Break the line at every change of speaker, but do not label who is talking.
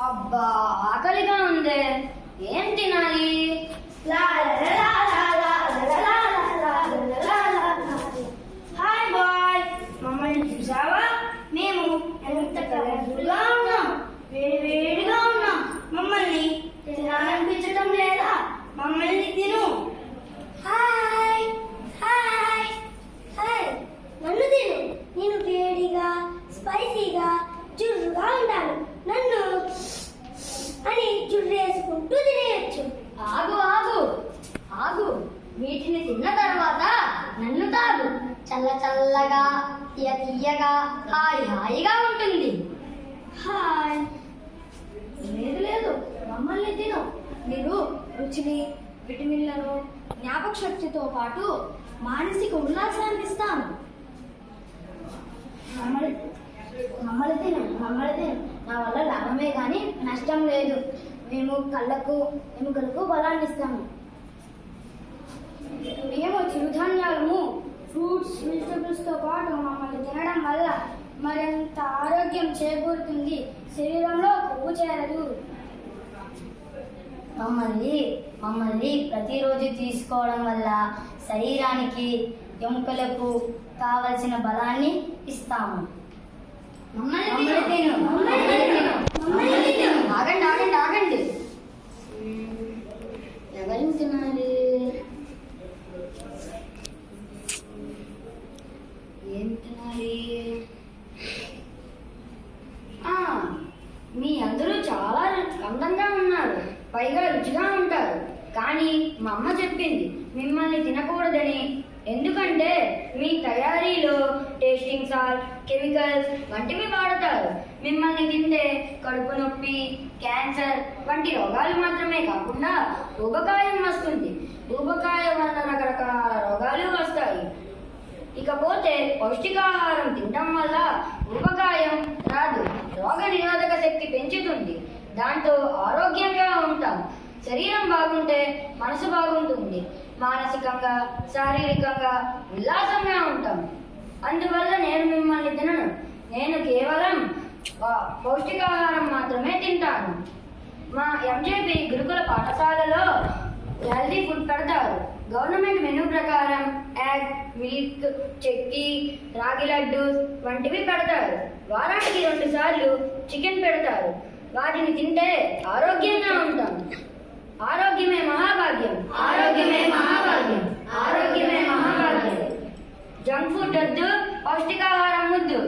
అబ్బా ఆకలిగా ఉందే, ఏం తినాలి? హాయ్ బాయ్, మమ్మల్ని చూసావా? మేము ఎంత కలర్ఫుల్గా ఉన్నాం, వేడిగా ఉన్నాం. మమ్మల్ని తినాలనిపించడం లేదా? మమ్మల్ని తిను.
హాయ్ హాయ్ హాయ్, నన్ను తిను. నేను వేడిగా స్పైసీగా జుర్రుగా ఉంటాను. నన్ను అని జుర్రేసుకుంటూ తినేయచ్చు.
ఆగు ఆగు ఆగు, వీటిని తిన్న తర్వాత నన్ను తాగు. చల్ల చల్లగా తీయగా హాయిగా ఉంటుంది.
హాయ్.
లేదు, మమ్మల్ని తిను. మీరు రుచిని, విటమిన్లను, జ్ఞాపక శక్తితో పాటు మానసిక ఉల్లాసాన్ని ఇస్తాను. మమ్మల్ని తిను. నా వల్ల లాభమే కానీ నష్టం లేదు. మేము కళ్ళకు ఎముకలకు బలాన్ని ఇస్తాము. మేము చిరుధాన్యాలను, ఫ్రూట్స్, వెజిటబుల్స్తో పాటు మమ్మల్ని తినడం వల్ల మరింత ఆరోగ్యం చేకూరుతుంది. శరీరంలో కొవ్వు చేరదు. మమ్మల్ని ప్రతిరోజు తీసుకోవడం వల్ల శరీరానికి, ఎముకలకు కావలసిన బలాన్ని ఇస్తాము. ఆగండి. ఎవరిని తినాలి? ఏం తినాలి? మీ అందరూ చాలా అందంగా ఉన్నారు, పైగా రుచిగా ఉంటారు. కానీ మా అమ్మ చెప్పింది మిమ్మల్ని తినకూడదని. ఎందుకంటే మీ తయారీలో టేస్టింగ్ సాల్ట్, కెమికల్స్ వంటివి వాడతారు. మిమ్మల్ని తింటే కడుపు నొప్పి, క్యాన్సర్ వంటి రోగాలు మాత్రమే కాకుండా ఊబకాయం వస్తుంది. ఊబకాయం వల్ల రకరకాల రోగాలు వస్తాయి. ఇకపోతే పౌష్టికాహారం తినడం వల్ల ఊబకాయం రాదు, రోగ నిరోధక శక్తి పెంచుతుంది. దాంతో ఆరోగ్యంగా ఉంటాం. శరీరం బాగుంటే మనసు బాగుంటుంది. మానసికంగా, శారీరకంగా ఉల్లాసంగా ఉంటాం. అందువల్ల నేను మిమ్మల్ని తినను. నేను కేవలం పౌష్టికాహారం మాత్రమే తింటాను. మా ఎంజేపీ గురుకుల పాఠశాలలో హెల్తీ ఫుడ్ పెడతారు. గవర్నమెంట్ మెనూ ప్రకారం ఎగ్, మిల్క్, చెక్కి, రాగి లడ్డు వంటివి పెడతారు. వారానికి 2 సార్లు చికెన్ పెడతారు. వాటిని తింటే ఆరోగ్యంగా ఉంటాం. ఆరోగ్యమే మహాభాగ్యం. జంక్ ఫుడ్ వద్దు, పౌష్టికాహారం ముద్దు.